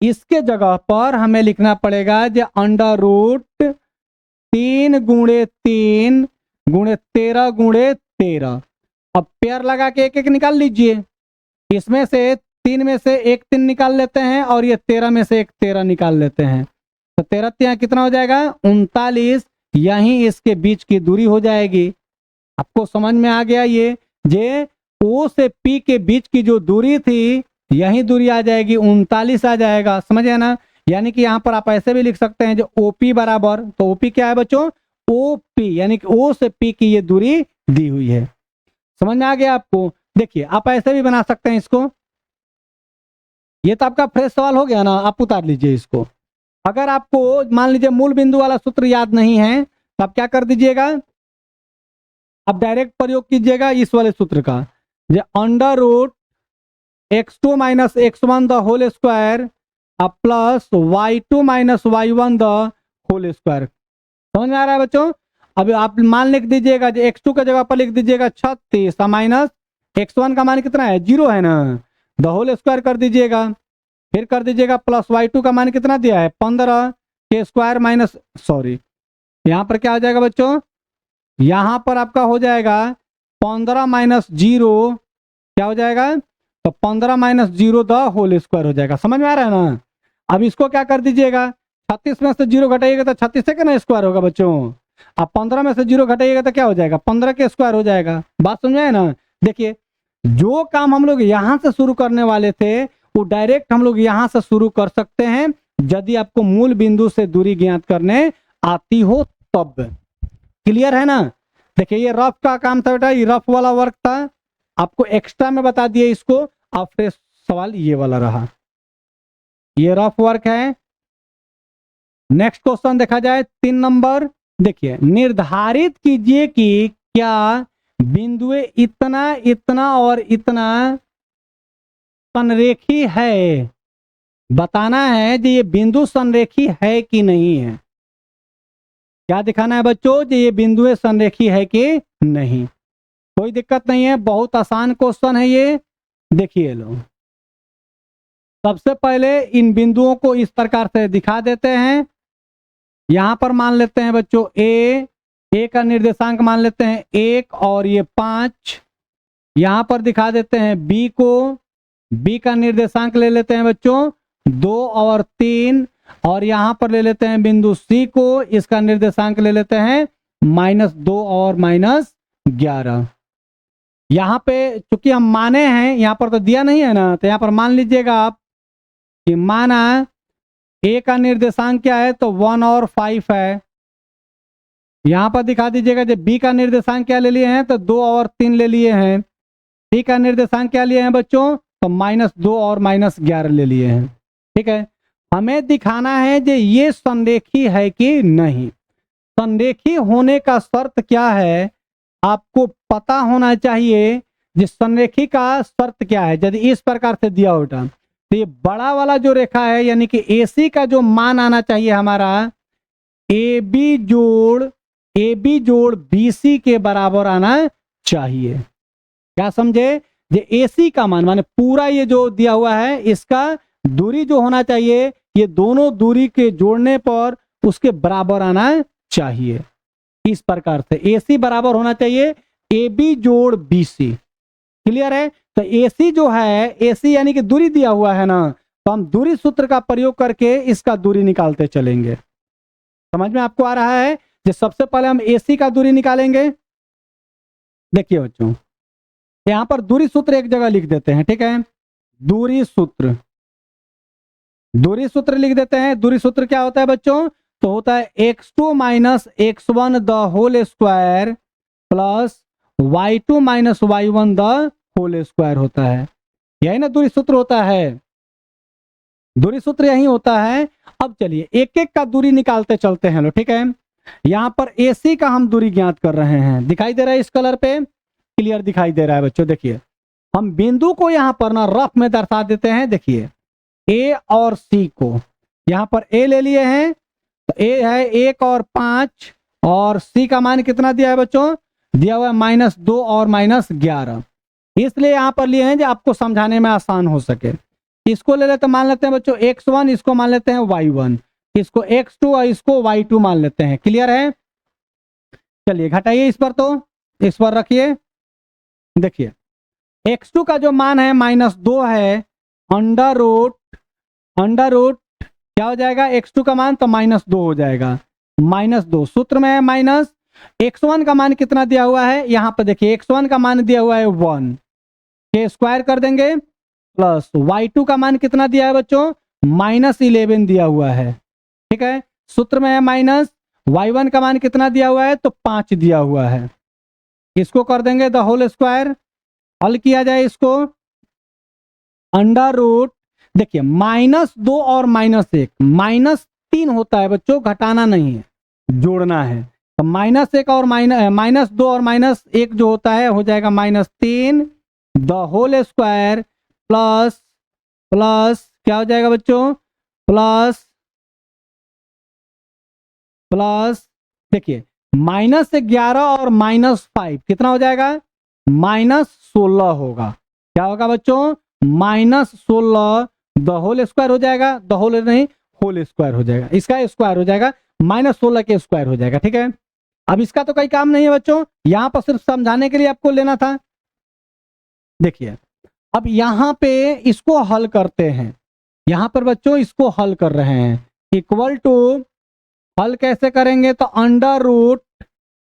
इसके जगह पर हमें लिखना पड़ेगा जो अंडर रूट 3 गुणे 3 गुणे 13 गुणे 13। अब पेयर लगा के एक एक निकाल लीजिए। इसमें से 3 में से एक 3 निकाल लेते हैं और ये 13 में से एक 13 निकाल लेते हैं। तो 13 यहाँ कितना हो जाएगा 39। यहीं इसके बीच की दूरी हो जाएगी। आपको समझ में आ गया ये जे ओ से पी के बीच की जो दूरी थी यही दूरी आ जाएगी 39 आ जाएगा। समझे ना। यानी कि यहाँ पर आप ऐसे भी लिख सकते हैं जो ओपी बराबर, तो ओपी क्या है बच्चों ओपी, यानी कि ओ से पी की ये दूरी दी हुई है। समझ में आ गया आपको। देखिए आप ऐसे भी बना सकते हैं इसको। ये तो आपका फ्रेश सवाल हो गया ना, आप उतार लीजिए इसको। अगर आपको मान लीजिए मूल बिंदु वाला सूत्र याद नहीं है तो आप क्या कर दीजिएगा, आप डायरेक्ट प्रयोग कीजिएगा इस वाले सूत्र का, जो under root x2 minus x1 the whole square plus y2 minus y1 the whole square. समझ में आ रहा है बच्चों। अब आप मान लिख दीजिएगा जो x2 की जगह पर लिख दीजिएगा 36 माइनस x1 का मान कितना है 0 है ना, द होल स्क्वायर कर दीजिएगा। फिर कर दीजिएगा प्लस y2 का मान कितना दिया है 15 के स्क्वायर माइनस सॉरी यहाँ पर क्या हो जाएगा बच्चों, यहाँ पर आपका हो जाएगा 15 माइनस 0 क्या हो जाएगा, तो 15 माइनस 0 द होल स्क्वायर हो जाएगा। समझ में आ रहा है ना। अब इसको क्या कर दीजिएगा 36 में से 0 घटाइएगा तो 36 का ना स्क्वायर होगा बच्चों। अब 15 में से 0 घटाइएगा तो क्या हो जाएगा 15 के स्क्वायर हो जाएगा। बात समझाए ना। देखिए जो काम हम लोग यहाँ से शुरू करने वाले थे वो डायरेक्ट हम लोग यहाँ से शुरू कर सकते हैं यदि आपको मूल बिंदु से दूरी ज्ञात करने आती हो तब। क्लियर है ना। देखिए ये रफ का काम था बेटा, ये रफ वाला वर्क था, आपको एक्स्ट्रा में बता दिए इसको। अब फ्रेश सवाल ये वाला रहा, ये रफ वर्क है। नेक्स्ट क्वेश्चन देखा जाए 3 नंबर। देखिए निर्धारित कीजिए कि क्या बिंदुए इतना इतना और इतना संरेखी है। बताना है कि ये बिंदु संरेखी है कि नहीं है। क्या दिखाना है बच्चों, कि ये बिंदुए संरेखी है कि नहीं। कोई दिक्कत नहीं है, बहुत आसान क्वेश्चन है ये। देखिए लो, सबसे पहले इन बिंदुओं को इस प्रकार से दिखा देते हैं। यहां पर मान लेते हैं बच्चों ए का निर्देशांक मान लेते हैं 1 और ये 5। यहां पर दिखा देते हैं बी को, बी का निर्देशांक ले लेते हैं बच्चों 2 और 3। और यहां पर ले लेते हैं बिंदु सी को, इसका निर्देशांक ले लेते हैं -2 और -11। यहां पे चूंकि हम माने हैं, यहां पर तो दिया नहीं है ना, तो यहां पर मान लीजिएगा आप कि माना ए का निर्देशांक क्या है तो 1 और 5 है। यहां पर दिखा दीजिएगा जब बी का निर्देशांक क्या ले लिए हैं तो 2 और 3 ले लिए हैं। सी का निर्देशांक क्या लिए हैं बच्चों तो -2 और -11 ले लिए हैं। ठीक है, हमें दिखाना है कि ये संरेखी है कि नहीं। संरेखी होने का शर्त क्या है आपको पता होना चाहिए। जिस संरेखी का शर्त क्या है, यदि इस प्रकार से दिया होता तो ये बड़ा वाला जो रेखा है यानी कि AC का जो मान आना चाहिए हमारा AB जोड़ BC के बराबर आना चाहिए। क्या समझे, ये AC का मान माने पूरा ये जो दिया हुआ है इसका दूरी जो होना चाहिए ये दोनों दूरी के जोड़ने पर उसके बराबर आना चाहिए। इस प्रकार से AC बराबर होना चाहिए AB जोड़ BC। क्लियर है। तो AC जो है AC यानी कि दूरी दिया हुआ है ना, तो हम दूरी सूत्र का प्रयोग करके इसका दूरी निकालते चलेंगे। समझ में आपको आ रहा है। जो सबसे पहले हम AC का दूरी निकालेंगे। देखिए बच्चों यहां पर दूरी सूत्र एक जगह लिख देते हैं। ठीक है, दूरी सूत्र लिख देते हैं। दूरी सूत्र क्या होता है बच्चों, तो होता है x2 minus x1 the whole square plus y2 minus y1 the whole square होता है। यही ना दूरी सूत्र होता है, दूरी सूत्र यही होता है। अब चलिए एक एक का दूरी निकालते चलते हैं लो। ठीक है, यहां पर AC का हम दूरी ज्ञात कर रहे हैं। दिखाई दे रहा है इस कलर पे, क्लियर दिखाई दे रहा है बच्चों। देखिए हम बिंदु को यहां पर ना रफ में दर्शा देते हैं। देखिए A और C को यहां पर A ले लिए हैं तो A है 1 और 5 और C का मान कितना दिया है बच्चों, दिया हुआ है -2 और -11। इसलिए यहां पर लिए हैं जो आपको समझाने में आसान हो सके। इसको ले लेते, मान लेते हैं बच्चों x1, इसको मान लेते हैं y1, इसको x2 और इसको y2 मान लेते हैं। क्लियर है? चलिए घटाइए इस पर, तो इस पर रखिए। देखिए x2 का जो मान है -2 है, अंडर रूट क्या हो जाएगा, x2 का मान तो -2 हो जाएगा, -2 सूत्र में है माइनस। x1 का मान कितना दिया हुआ है, यहाँ पर देखिए x1 का मान दिया हुआ है 1, के स्क्वायर कर देंगे, प्लस y2 का मान कितना दिया है बच्चों, -11 दिया हुआ है। ठीक है, सूत्र में है माइनस, y1 का मान कितना दिया हुआ है, तो 5 दिया हुआ है। इसको कर देंगे द होल स्क्वायर, हल किया जाए इसको, अंडर रूट, देखिए -2 और -1, -3 होता है बच्चों, घटाना नहीं है, जोड़ना है। तो -1 और -2 और -1 जो होता है हो जाएगा -3, the whole square plus plus क्या हो जाएगा बच्चों, प्लस प्लस, देखिए -11 और -5 कितना हो जाएगा, -16 होगा। क्या होगा बच्चों, -16, द होल स्क्वायर हो जाएगा, द होल नहीं होल स्क्वायर हो जाएगा, इसका स्क्वायर हो जाएगा, -16 के स्क्वायर हो जाएगा। ठीक है, अब इसका तो कोई काम नहीं है बच्चों, यहां पर सिर्फ समझाने के लिए आपको लेना था। देखिए अब यहां पे इसको हल करते हैं, यहां पर बच्चों इसको हल कर रहे हैं, इक्वल टू, हल कैसे करेंगे, तो अंडर रूट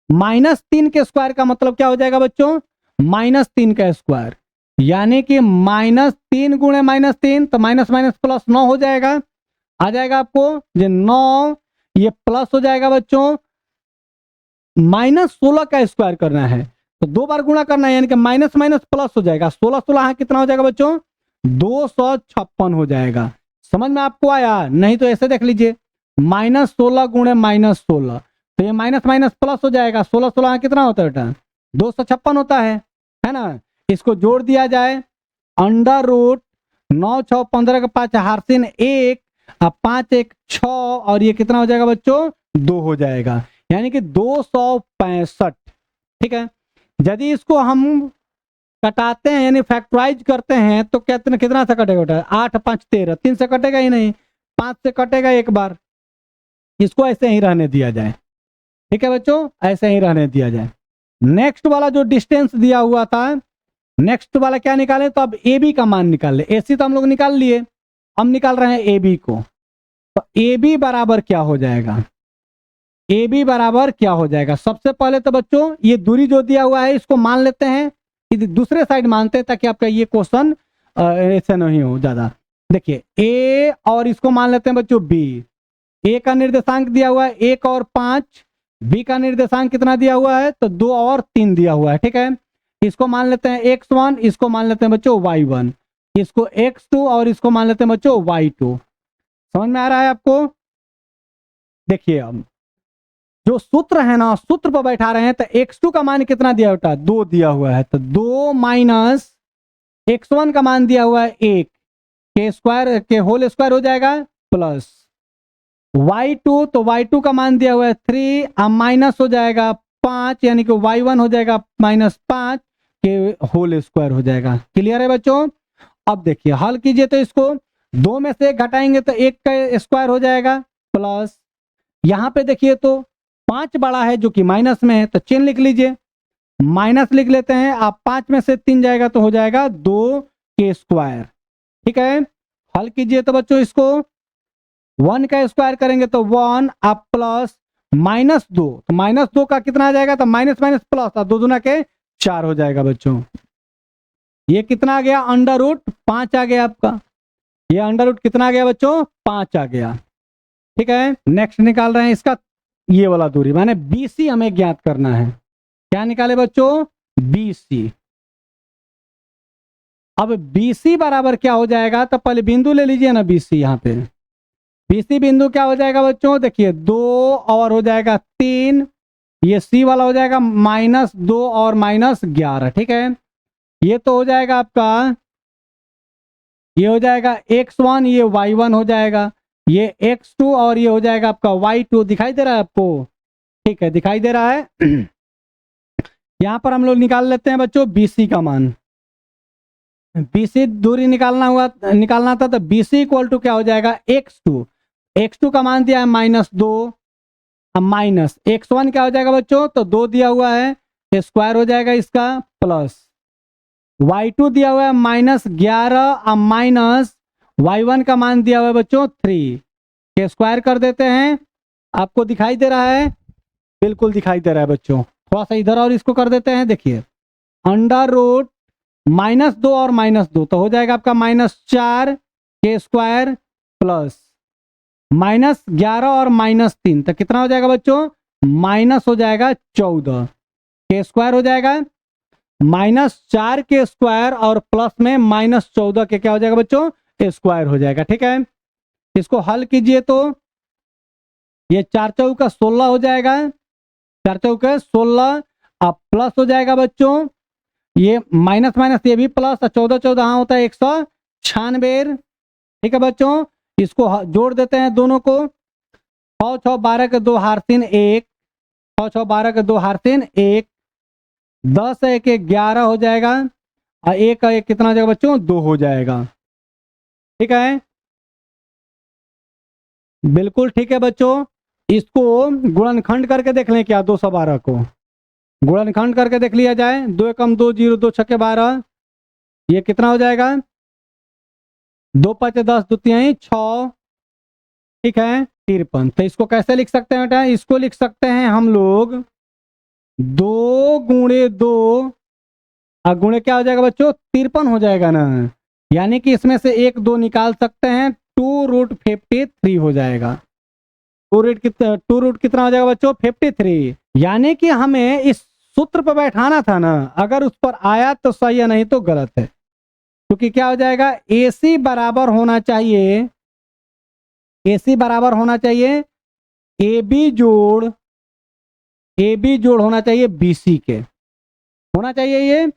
-3 के स्क्वायर का मतलब क्या हो जाएगा बच्चों, -3 का स्क्वायर, यानी कि -3 गुणे -3, तो माइनस माइनस प्लस 9 हो जाएगा, आ जाएगा आपको ये 9, ये प्लस हो जाएगा बच्चों, -16 का स्क्वायर करना है तो 2 बार गुणा करना है, यानी कि माइनस माइनस प्लस हो जाएगा, 16 16 यहाँ कितना हो जाएगा बच्चों, 256 हो जाएगा। समझ में आपको आया? नहीं तो ऐसे देख लीजिए, -16 गुणे -16, तो ये माइनस माइनस प्लस हो जाएगा, 16 16 यहाँ कितना होता है बेटा, 256 होता है ना। इसको जोड़ दिया जाए, अंडर रूट 9 6 15 का 5 हार्सिन 1, अब 5 1 6, और ये कितना हो जाएगा बच्चों, 2 हो जाएगा, यानी कि 265। ठीक है, यदि इसको हम कटाते हैं यानी फैक्टराइज करते हैं तो कितना कितना से कटेगा बेटा, 8 5 13, 3 से कटेगा ही नहीं, 5 से कटेगा एक बार, इसको ऐसे ही रहने दिया जाए। ठीक है बच्चों, ऐसे ही रहने दिया जाए। नेक्स्ट वाला जो डिस्टेंस दिया हुआ था, नेक्स्ट वाला क्या निकालें, तो अब ए बी का मान निकाल ले, ए सी तो हम लोग निकाल लिए, हम निकाल रहे हैं ए बी को, तो ए बी बराबर क्या हो जाएगा, ए बी बराबर क्या हो जाएगा, सबसे पहले तो बच्चों ये दूरी जो दिया हुआ है इसको मान लेते हैं, दूसरे साइड मानते हैं ताकि आपका ये क्वेश्चन ऐसे नहीं हो ज्यादा। देखिए ए और इसको मान लेते हैं बच्चों बी, ए का निर्देशांक दिया हुआ है 1 और 5, बी का निर्देशांक कितना दिया हुआ है, तो 2 और 3 दिया हुआ है। ठीक है, इसको मान लेते हैं x1, इसको मान लेते हैं बच्चों y1, इसको x2 और इसको मान लेते हैं बच्चों y2। समझ में आ रहा है आपको? देखिए अब जो सूत्र है ना, सूत्र पर बैठा रहे हैं, तो x2 का मान कितना दिया होता है, 2 दिया हुआ है, तो 2 माइनस x1 का मान दिया हुआ है 1, के स्क्वायर के होल स्क्वायर हो जाएगा, प्लस y2, तो y2 का मान दिया हुआ है 3, अब माइनस हो जाएगा 5, यानी कि y1 हो जाएगा -5 के होल स्क्वायर हो जाएगा। क्लियर है बच्चों? अब देखिए हल कीजिए, तो इसको 2 में से 1 घटाएंगे तो 1 का स्क्वायर हो जाएगा, प्लस यहाँ पे देखिए तो 5 बड़ा है जो कि माइनस में है, तो चिन्ह लिख लीजिए, माइनस लिख लेते हैं, आप 5 में से 3 जाएगा तो हो जाएगा 2 के स्क्वायर। ठीक है, हल कीजिए तो बच्चों इसको 1 का स्क्वायर करेंगे तो 1, आप प्लस -2, तो -2 का कितना आ जाएगा, तो माइनस माइनस प्लस, अब 2 दूना के 4 हो जाएगा बच्चों। ये कितना आ गया, अंडर रूट 5 आ गया आपका, ये अंडर रूट कितना आ गया बच्चों, 5 आ गया। ठीक है, नेक्स्ट निकाल रहे हैं इसका, ये वाला दूरी माने BC हमें ज्ञात करना है। क्या निकाले बच्चों, BC। अब BC बराबर क्या हो जाएगा, तो पहले बिंदु ले लीजिए ना BC, यहाँ पे BC बिंदु क्या हो जाएगा बच्चों, देखिए 2 और हो जाएगा 3, ये C वाला हो जाएगा -2 और -11। ठीक है, ये तो हो जाएगा आपका, ये हो जाएगा x1, ये y1 हो जाएगा, ये x2 और ये हो जाएगा आपका y2। दिखाई दे रहा है आपको? ठीक है, दिखाई दे रहा है। यहां पर हम लोग निकाल लेते हैं बच्चों BC का मान, BC दूरी निकालना था, तो BC इक्वल टू क्या हो जाएगा, x2। x2 का मान दिया है -2, अब माइनस x1 क्या हो जाएगा बच्चों, तो 2 दिया हुआ है, स्क्वायर हो जाएगा इसका, प्लस y2 दिया हुआ है -11, अब माइनस y1 का मान दिया हुआ है बच्चों 3 के स्क्वायर कर देते हैं। आपको दिखाई दे रहा है, बिल्कुल दिखाई दे रहा है बच्चों। थोड़ा सा इधर और इसको कर देते हैं, देखिए अंडर रूट -2 और -2 तो हो जाएगा आपका -4 के स्क्वायर प्लस -11 और -3 तो कितना हो जाएगा बच्चों, माइनस हो जाएगा 14 के स्क्वायर हो जाएगा, -4 के स्क्वायर और प्लस में -14 के क्या हो जाएगा बच्चों, स्क्वायर हो जाएगा। ठीक है, इसको हल कीजिए तो ये 4 चौका 16 हो जाएगा, 4 चौके 16, अब प्लस हो जाएगा बच्चों, ये माइनस माइनस ये भी प्लस, 14 14 हाँ होता है 196। ठीक है बच्चों, इसको जोड़ देते हैं दोनों को, 6 6 12 के 2 हारतीन 1, 6 6 12 के 2 हारतीन 1, 10 1 11 हो जाएगा, और 1 का 1 कितना हो जाएगा बच्चों, 2 हो जाएगा। ठीक है, बिल्कुल ठीक है बच्चों। इसको गुणनखंड करके देख लें क्या, 212 को गुणनखंड करके देख लिया जाए, 2 एकम 2 0 2 छक्के 12, ये कितना हो जाएगा, 2 5 10 2 3 6, ठीक है 53। तो इसको कैसे लिख सकते हैं बेटा, इसको लिख सकते हैं हम लोग 2 गुणे 2 गुणे क्या हो जाएगा बच्चों, 53 हो जाएगा ना, यानी कि इसमें से 1 2 निकाल सकते हैं, 2√53 हो जाएगा। 2 रूट कितना हो जाएगा बच्चों, 53। यानी कि हमें इस सूत्र पर बैठाना था ना, अगर उस पर आया तो सही है, नहीं तो गलत है, क्योंकि क्या हो जाएगा, AC बराबर होना चाहिए, AC बराबर होना चाहिए AB जोड़ होना चाहिए BC के, होना चाहिए ये।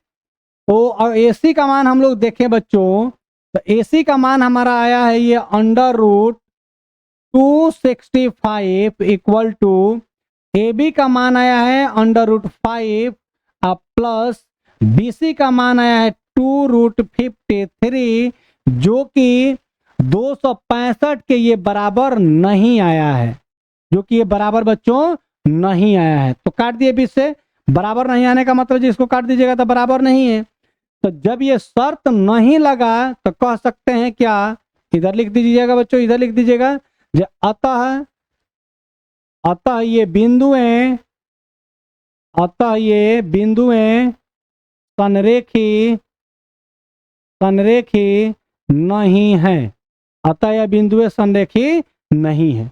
तो और AC का मान हम लोग देखें बच्चों, तो AC का मान हमारा आया है ये √265 इक्वल टू AB का मान आया है √5 प्लस BC का मान आया है 2√53, जो कि 265 के ये बराबर नहीं आया है, जो कि ये बराबर बच्चों नहीं आया है। तो काट दिए 20 से, बराबर नहीं आने का मतलब जिसको काट दीजिएगा तो बराबर नहीं है। तो जब ये शर्त नहीं लगा तो कह सकते हैं क्या, इधर लिख दीजिएगा बच्चों, इधर लिख दीजिएगा, अतः ये बिंदुएं संरेखी नहीं है, अतः यह बिंदुएं संरेखी नहीं है।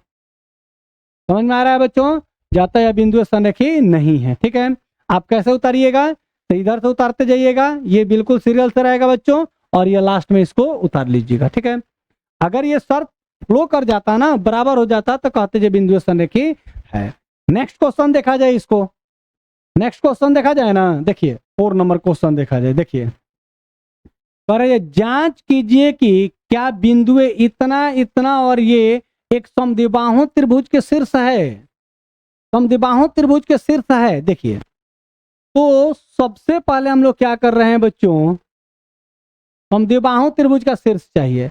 समझ में आ रहा है बच्चों, जाता यह बिंदुएं संरेखी नहीं है। ठीक है, आप कैसे उतारिएगा, तो इधर से उतारते जाइएगा, ये बिल्कुल सीरियल से रहेगा बच्चों, और ये लास्ट में इसको उतार लीजिएगा। ठीक है, अगर ये शर्त फ्लो कर जाता ना, बराबर हो जाता, तो कहते जो बिंदु संरेखी है। नेक्स्ट क्वेश्चन देखा जाए, इसको नेक्स्ट क्वेश्चन देखा जाए ना, देखिए 4 नंबर क्वेश्चन देखा जाए। देखिए पर जांच कीजिए कि क्या बिंदुए इतना इतना और ये एक समद्विबाहु त्रिभुज के शीर्ष है, समद्विबाहु त्रिभुज के शीर्ष है। देखिए तो सबसे पहले हम लोग क्या कर रहे हैं बच्चों, समद्विबाहु त्रिभुज का शीर्ष चाहिए,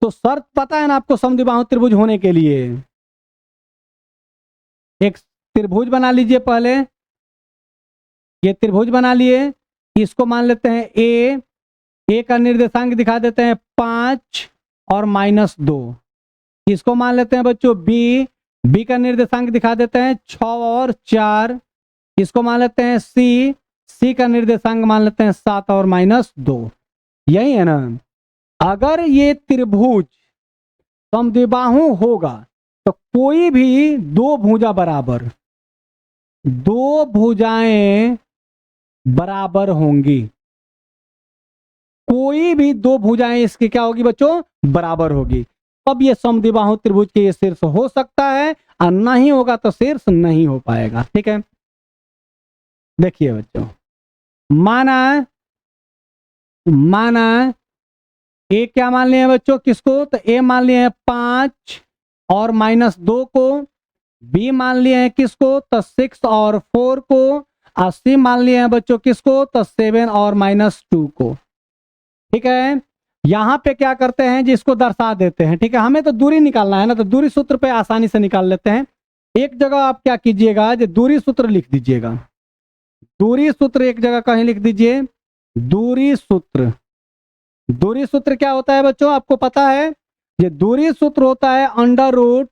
तो शर्त पता है ना आपको, समद्विबाहु त्रिभुज होने के लिए एक त्रिभुज बना लीजिए पहले, ये त्रिभुज बना लिए, इसको मान लेते हैं ए का निर्देशांक दिखा देते हैं 5 और -2, इसको मान लेते हैं बच्चों बी का निर्देशांक दिखा देते हैं 6 और 4, इसको मान लेते हैं सी का निर्देशांक मान लेते हैं 7 और -2। यही है ना, अगर ये त्रिभुज समद्विबाहु होगा तो कोई भी दो भुजाएं बराबर होंगी, कोई भी दो भुजाएं इसकी क्या होगी बच्चों, बराबर होगी, तब ये समद्विबाहु त्रिभुज के ये शीर्ष हो सकता है, और नहीं होगा तो शीर्ष नहीं हो पाएगा। ठीक है, देखिए बच्चों, माना ए क्या मान लिए बच्चों, किसको, तो ए मान लिए 5 और -2 को, बी मान लिए हैं किसको, तो 6 और 4 को, और सी मान लिए हैं बच्चों किसको, तो 7 और -2 को। ठीक है। यहाँ पे क्या करते हैं जिसको दर्शा देते हैं, ठीक है। हमें तो दूरी निकालना है ना, तो दूरी सूत्र पे आसानी से निकाल लेते हैं। एक जगह आप क्या कीजिएगा, जो दूरी सूत्र लिख दीजिएगा। दूरी सूत्र एक जगह कहीं लिख दीजिए। दूरी सूत्र, दूरी सूत्र क्या होता है बच्चों, आपको पता है। ये दूरी सूत्र होता है under root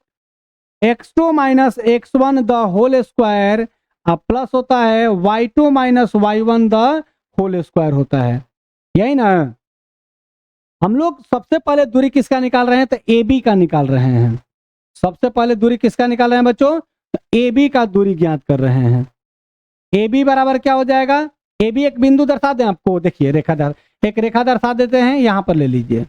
x2 minus x1 the whole square, plus होता है y2 minus y1 the whole square होता है, यही ना। हम लोग सबसे पहले दूरी किसका निकाल रहे हैं, तो ए बी का निकाल रहे हैं। सबसे पहले दूरी किसका निकाल रहे हैं बच्चों, तो ए बी का दूरी ज्ञात कर रहे हैं। ए बी बराबर क्या हो जाएगा, ए बी एक बिंदु दर्शा दें आपको, देखिए रेखा एक रेखा दर्शा देते हैं, यहां पर ले लीजिए।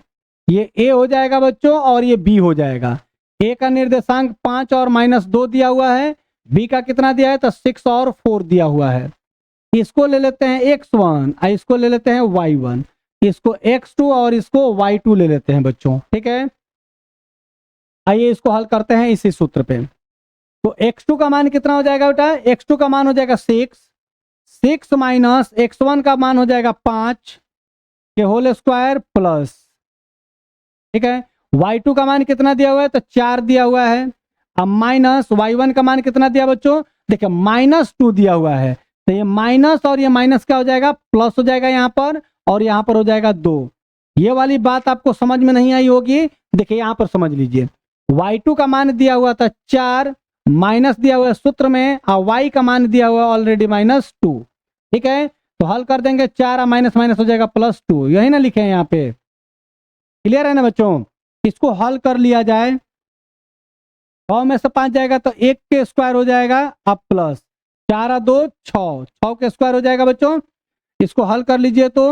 ये ए हो जाएगा बच्चों और ये बी हो जाएगा। ए का निर्देशांक 5 और -2 दिया हुआ है, बी का कितना दिया है, तो 6 और 4 दिया हुआ है। इसको ले लेते हैं x1 और इसको ले लेते हैं y1, इसको x2 और इसको y2 ले लेते हैं बच्चों, ठीक है। आइए इसको हल करते हैं इसी सूत्र पे। तो x2 का मान कितना हो जाएगा बेटा, x2 का मान हो जाएगा 6 माइनस x1 का मान हो जाएगा 5 के होल स्क्वायर प्लस, ठीक है। y2 का मान कितना दिया हुआ है, तो 4 दिया हुआ है। अब माइनस y1 का मान कितना दिया बच्चों, देखिए -2 दिया हुआ है, तो ये माइनस और ये माइनस क्या हो जाएगा, प्लस हो जाएगा यहाँ पर, और यहाँ पर हो जाएगा 2। ये वाली बात आपको समझ में नहीं आई होगी, देखिए यहाँ पर समझ लीजिए। y2 का मान दिया हुआ था 4, माइनस दिया हुआ है सूत्र में, और y का मान दिया हुआ ऑलरेडी -2, ठीक है। तो हल कर देंगे, 4 माइनस माइनस हो जाएगा +2, यही ना लिखे हैं यहाँ पे, क्लियर है ना बच्चों। इसको हल कर लिया जाए, 100 में से 5 जाएगा तो 1 के स्क्वायर हो जाएगा, अब प्लस 4 2 6, 6 के स्क्वायर हो जाएगा बच्चों। इसको हल कर लीजिए तो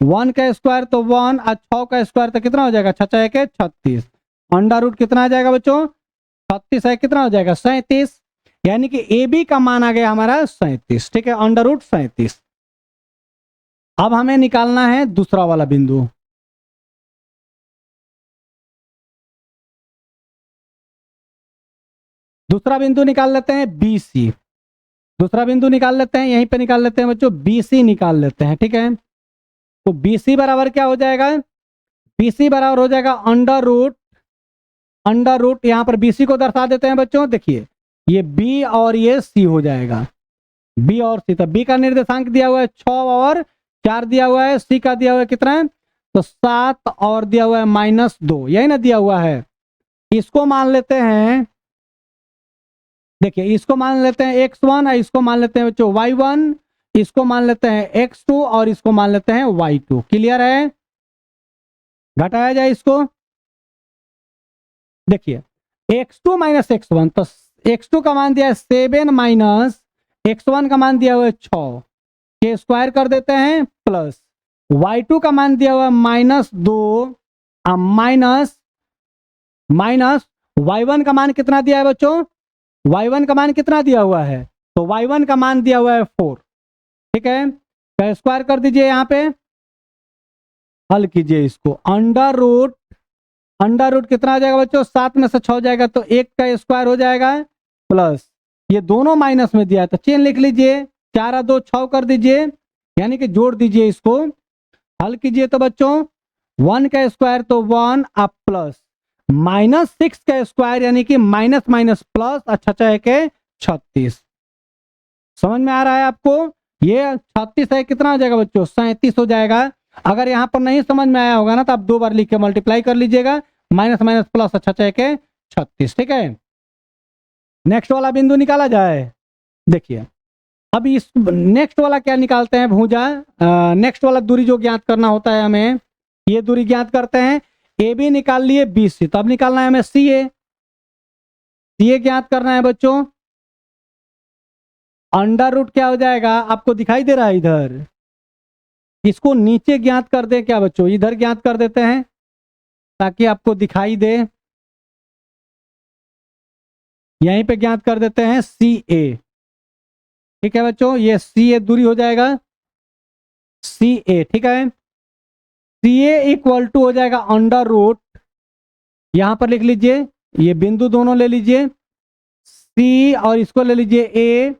1 का स्क्वायर तो 1 और 6 का स्क्वायर तो कितना हो जाएगा, 6 1 36, अंडर रूट कितना आ जाएगा बच्चों, 36 है कितना हो जाएगा 37, यानी कि ए बी का मान आ गया हमारा 37, ठीक है, अंडर रूट 37। अब हमें निकालना है दूसरा वाला बिंदु। दूसरा बिंदु निकाल लेते हैं बी सी, दूसरा बिंदु निकाल लेते हैं, यहीं पे निकाल लेते हैं बच्चों, बी सी निकाल लेते हैं, ठीक है। तो बी सी बराबर क्या हो जाएगा, बी सी बराबर हो जाएगा अंडर रूट यहाँ पर बी सी को दर्शा देते हैं बच्चों, देखिए ये बी और ये सी हो जाएगा, बी और सी। तो बी का निर्देशांक दिया हुआ है 6 और 4 दिया हुआ है, सी का दिया हुआ है कितना है, तो 7 और दिया हुआ है -2, यही ना दिया हुआ है। इसको मान लेते हैं, देखिए इसको मान लेते हैं x1 और इसको मान लेते हैं बच्चों y1, इसको मान लेते हैं x2 और इसको मान लेते हैं y2, क्लियर है। घटाया जाए इसको, देखिए x2 माइनस x1, तो x2 का मान दिया है 7 माइनस x1 का मान दिया हुआ है 6 के स्क्वायर कर देते हैं, प्लस y2 का मान दिया हुआ है -2 माइनस y1 का मान कितना दिया है बच्चों, y1 का मान कितना दिया हुआ है, तो y1 का मान दिया हुआ है 4, ठीक है। तो स्क्वायर कर दीजिए, यहाँ पे हल कीजिए इसको, अंडर रूट कितना हो जाएगा बच्चों, 7 में से 6 जाएगा तो 1 का स्क्वायर हो जाएगा, प्लस ये दोनों माइनस में दिया है तो चेन लिख लीजिए, 4 2 6 कर दीजिए, यानी कि जोड़ दीजिए इसको, हल कीजिए तो बच्चों 1 का स्क्वायर तो 1 अब प्लस -6 का स्क्वायर यानी कि माइनस माइनस प्लस, अच्छा चाहे के 36, समझ में आ रहा है आपको। ये 36 है कितना हो जाएगा बच्चों, 37 हो जाएगा। अगर यहाँ पर नहीं समझ में आया होगा ना तो आप 2 बार लिख के मल्टीप्लाई कर लीजिएगा, माइनस माइनस प्लस, अच्छा चाहे के 36, ठीक है। नेक्स्ट वाला बिंदु निकाला जाए, देखिए अब इस नेक्स्ट वाला क्या निकालते हैं भुजा, नेक्स्ट वाला दूरी जो ज्ञात करना होता है हमें, ये दूरी ज्ञात करते हैं, ए बी निकाल लिए बी सी, तो अब निकालना है हमें सी ए ज्ञात करना है बच्चों। अंडर रूट क्या हो जाएगा, आपको दिखाई दे रहा है इधर, इसको नीचे ज्ञात कर दे क्या बच्चों, इधर ज्ञात कर देते हैं ताकि आपको दिखाई दे, यहीं पे ज्ञात कर देते हैं सी ए, ठीक है बच्चों, ये सी ए दूरी हो जाएगा सी ए, ठीक है। सी ए इक्वल टू हो जाएगा अंडर रूट, यहां पर लिख लीजिए, ये बिंदु दोनों ले लीजिए, सी और इसको ले लीजिए ए,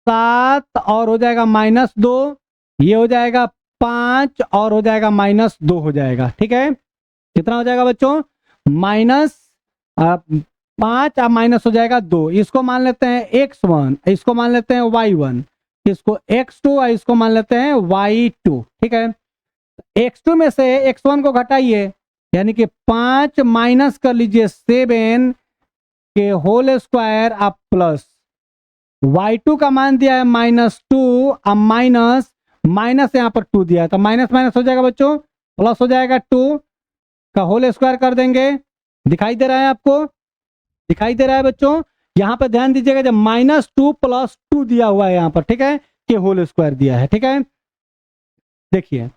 7 और हो जाएगा -2, ये हो जाएगा 5 और हो जाएगा -2 हो जाएगा। ठीक है, कितना हो जाएगा बच्चों? -5 और माइनस हो जाएगा 2। इसको मान लेते हैं x1, इसको मान लेते हैं y1, इसको x2 और इसको मान लेते हैं y2। ठीक है, x2 में से x1 को घटाइए, यानी कि 5 माइनस कर लीजिए 7 के होल स्क्वायर आप प्लस y2 का मान दिया है -2 अब माइनस माइनस यहाँ पर 2 दिया है, तो माइनस माइनस हो जाएगा बच्चों, प्लस हो जाएगा 2 का होल स्क्वायर कर देंगे। दिखाई दे रहा है आपको? दिखाई दे रहा है बच्चों? यहाँ पे ध्यान दीजिएगा, जब -2 + 2 दिया हुआ है यहाँ पर, ठीक है, के होल स्क्वायर दिया है। ठीक है, देखिए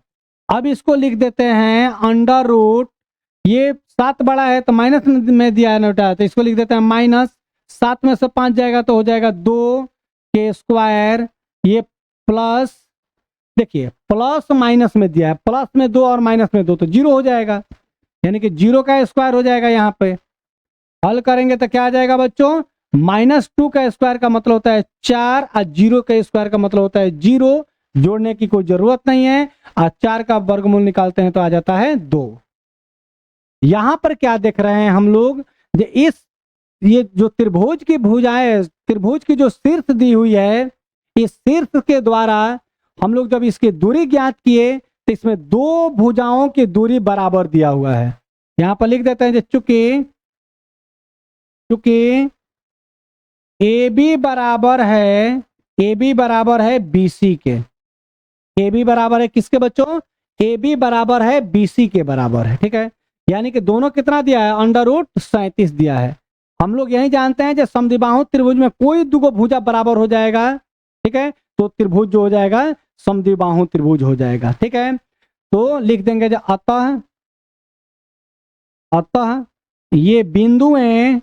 अब इसको लिख देते हैं अंडर रूट, ये 7 बड़ा है तो माइनस में दिया है नोटा, तो इसको लिख देते हैं -7 में से 5 जाएगा तो हो जाएगा 2 के स्क्वायर, ये प्लस, देखिए प्लस माइनस में दिया है, प्लस में 2 और माइनस में 2 तो 0 हो जाएगा, यानी कि 0 का स्क्वायर हो जाएगा। यहाँ पे हल करेंगे तो क्या आ जाएगा बच्चों? -2 का स्क्वायर का मतलब होता है 4 और 0 का स्क्वायर का मतलब होता है 0, जोड़ने की कोई जरूरत नहीं है, और 4 का वर्गमूल निकालते हैं तो आ जाता है 2। यहां पर क्या देख रहे हैं हम लोग? ये जो त्रिभुज की भुजाएं, त्रिभुज की जो शीर्ष दी हुई है, इस शीर्ष के द्वारा हम लोग जब इसकी दूरी ज्ञात किए तो इसमें 2 भुजाओं की दूरी बराबर दिया हुआ है। यहां पर लिख देते हैं चूंकि AB बराबर है BC के, AB बराबर है किसके बच्चों? AB बराबर है BC के बराबर है। ठीक है, यानी कि दोनों कितना दिया है? √37 दिया है। हम लोग यही जानते हैं कि समद्विबाहु त्रिभुज में कोई दो भुजा बराबर हो जाएगा, ठीक है, तो त्रिभुज जो हो जाएगा समद्विबाहु त्रिभुज हो जाएगा। ठीक है, तो लिख देंगे जो अतः ये बिंदुएं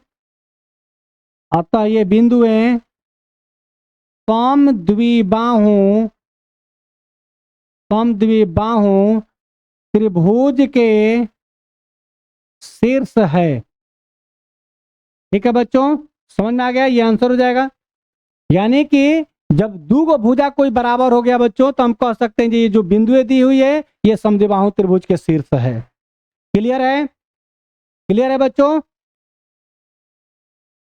समद्विबाहु त्रिभुज के शीर्ष है। ठीक है बच्चों, समझ में आ गया? ये आंसर हो जाएगा। यानी कि जब दो भुजा कोई बराबर हो गया बच्चों, तो हम कह सकते हैं कि ये जो बिंदुएं दी हुई है ये समद्विबाहु त्रिभुज के शीर्ष है। क्लियर है? क्लियर है बच्चों?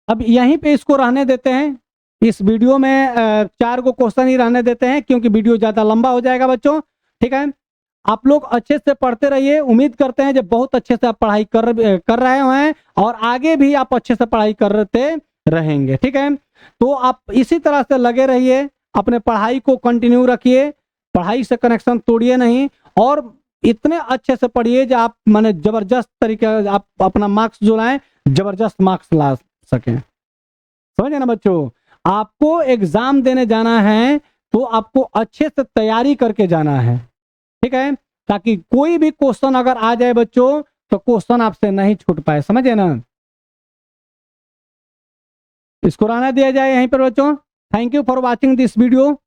अब यहीं पे इसको रहने देते हैं, इस वीडियो में 4 को क्वेश्चन ही रहने देते हैं, क्योंकि वीडियो ज्यादा लंबा हो जाएगा बच्चों। ठीक है, आप लोग अच्छे से पढ़ते रहिए, उम्मीद करते हैं कि बहुत अच्छे से आप पढ़ाई कर रहे हैं और आगे भी आप अच्छे से पढ़ाई करते रहेंगे। ठीक है, तो आप इसी तरह से लगे रहिए, अपने पढ़ाई को कंटिन्यू रखिए, पढ़ाई से कनेक्शन तोड़िए नहीं, और इतने अच्छे से पढ़िए जो आप माने जबरदस्त तरीके आप अपना मार्क्स जो लाएं, जबरदस्त मार्क्स ला सकें। समझे ना बच्चों? आपको एग्जाम देने जाना है तो आपको अच्छे से तैयारी करके जाना है। ठीक है, ताकि कोई भी क्वेश्चन अगर आ जाए बच्चों तो क्वेश्चन आपसे नहीं छूट पाए। समझे ना? इसको रहना दिया जाए यहीं पर बच्चों। Thank you for watching this video.